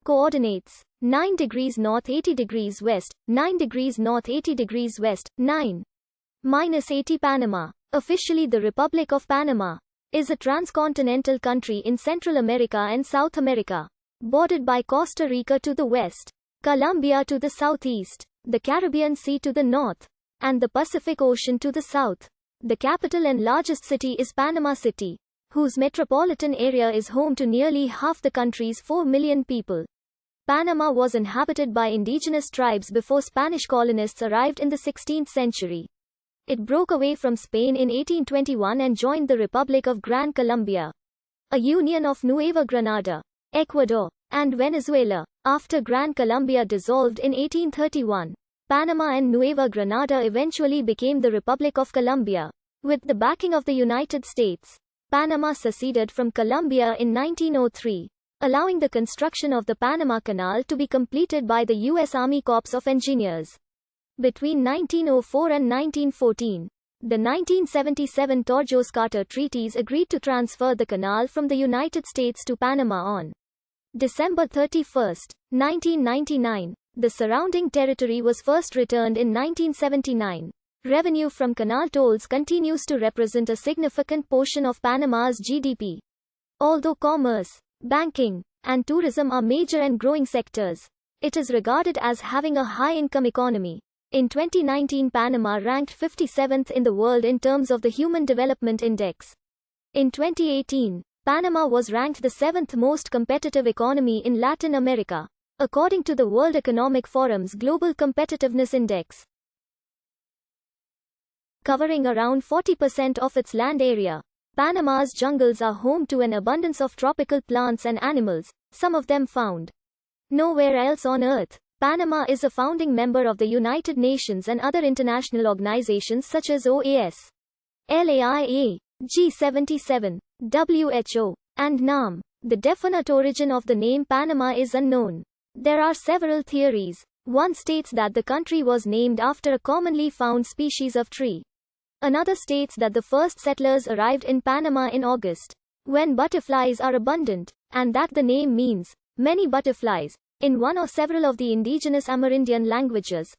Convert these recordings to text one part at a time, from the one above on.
Coordinates: 9 degrees north 80 degrees west, 9 degrees north 80 degrees west, 9-80 Panama, officially the Republic of Panama, is a transcontinental country in Central America and South America, bordered by Costa Rica to the west, Colombia to the southeast, the Caribbean Sea to the north, and the Pacific Ocean to the south. The capital and largest city is Panama City, whose metropolitan area is home to nearly half the country's 4 million people. Panama was inhabited by indigenous tribes before Spanish colonists arrived in the 16th century. It broke away from Spain in 1821 and joined the Republic of Gran Colombia, a union of Nueva Granada, Ecuador, and Venezuela. After Gran Colombia dissolved in 1831, Panama and Nueva Granada eventually became the Republic of Colombia. With the backing of the United States, Panama seceded from Colombia in 1903, allowing the construction of the Panama Canal to be completed by the U.S. Army Corps of Engineers. Between 1904 and 1914, the 1977 Torrijos-Carter treaties agreed to transfer the canal from the United States to Panama on December 31, 1999. The surrounding territory was first returned in 1979. Revenue from canal tolls continues to represent a significant portion of Panama's GDP. Although commerce, banking, and tourism are major and growing sectors, it is regarded as having a high-income economy. In 2019, Panama ranked 57th in the world in terms of the Human Development Index. In 2018, Panama was ranked the 7th most competitive economy in Latin America, according to the World Economic Forum's Global Competitiveness Index. Covering around 40% of its land area, Panama's jungles are home to an abundance of tropical plants and animals, some of them found nowhere else on Earth. Panama is a founding member of the United Nations and other international organizations such as OAS, LAIA, G77, WHO, and NAM. The definite origin of the name Panama is unknown. There are several theories. One states that the country was named after a commonly found species of tree. Another states that the first settlers arrived in Panama in August, when butterflies are abundant, and that the name means many butterflies, in one or several of the indigenous Amerindian languages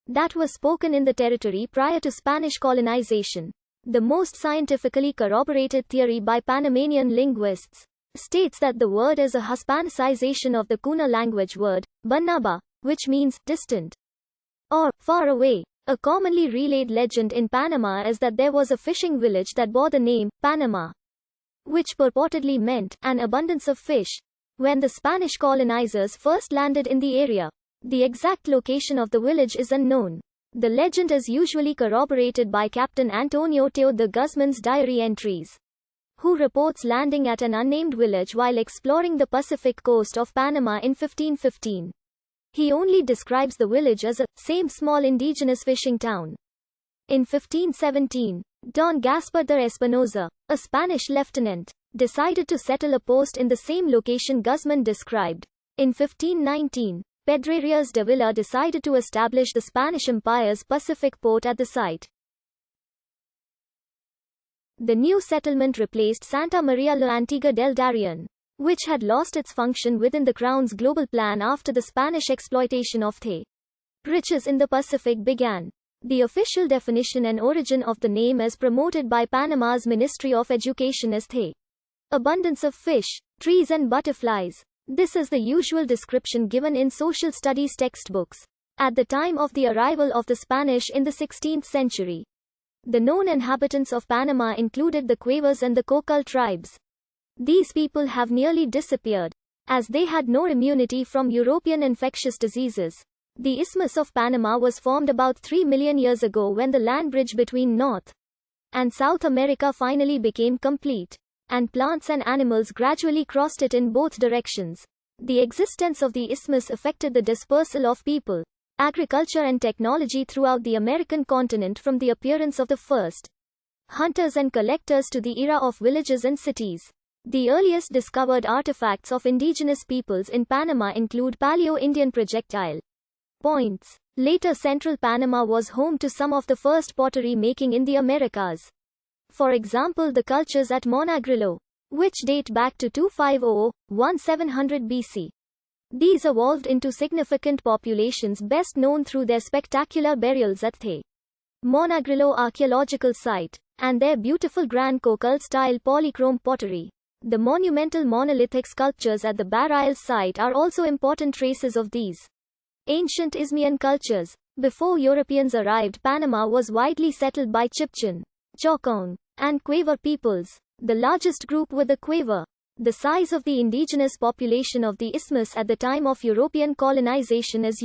that were spoken in the territory prior to Spanish colonization. The most scientifically corroborated theory by Panamanian linguists states that the word is a Hispanicization of the Kuna language word, Banaba, which means distant or far away. A commonly relayed legend in Panama is that there was a fishing village that bore the name Panama, which purportedly meant an abundance of fish. When the Spanish colonizers first landed in the area, the exact location of the village is unknown. The legend is usually corroborated by Captain Antonio Teo de Guzman's diary entries, who reports landing at an unnamed village while exploring the Pacific coast of Panama in 1515. He only describes the village as a same small indigenous fishing town. In 1517, Don Gaspar de Espinosa, a Spanish lieutenant, decided to settle a post in the same location Guzman described. In 1519, Pedrarias de Villa decided to establish the Spanish Empire's Pacific port at the site. The new settlement replaced Santa Maria la Antigua del Darien, which had lost its function within the Crown's global plan after the Spanish exploitation of the riches in the Pacific began. The official definition and origin of the name as promoted by Panama's Ministry of Education is the abundance of fish, trees and butterflies. This is the usual description given in social studies textbooks. At the time of the arrival of the Spanish in the 16th century, the known inhabitants of Panama included the Quavers and the Cocal tribes. These people have nearly disappeared, as they had no immunity from European infectious diseases. The Isthmus of Panama was formed about 3 million years ago when the land bridge between North and South America finally became complete, and plants and animals gradually crossed it in both directions. The existence of the isthmus affected the dispersal of people, agriculture and technology throughout the American continent from the appearance of the first hunters and collectors to the era of villages and cities. The earliest discovered artifacts of indigenous peoples in Panama include Paleo-Indian projectile points. Later Central Panama was home to some of the first pottery making in the Americas. For example, the cultures at Monagrillo, which date back to 2500–1700 BC. These evolved into significant populations best known through their spectacular burials at the Monagrillo archaeological site, and their beautiful Grand Coquille-style polychrome pottery. The monumental monolithic sculptures at the Barail site are also important traces of these ancient Isthmian cultures. Before Europeans arrived, Panama was widely settled by Chibchan, Chocong, and Quaver peoples, the largest group were the Quaver. The size of the indigenous population of the isthmus at the time of European colonization is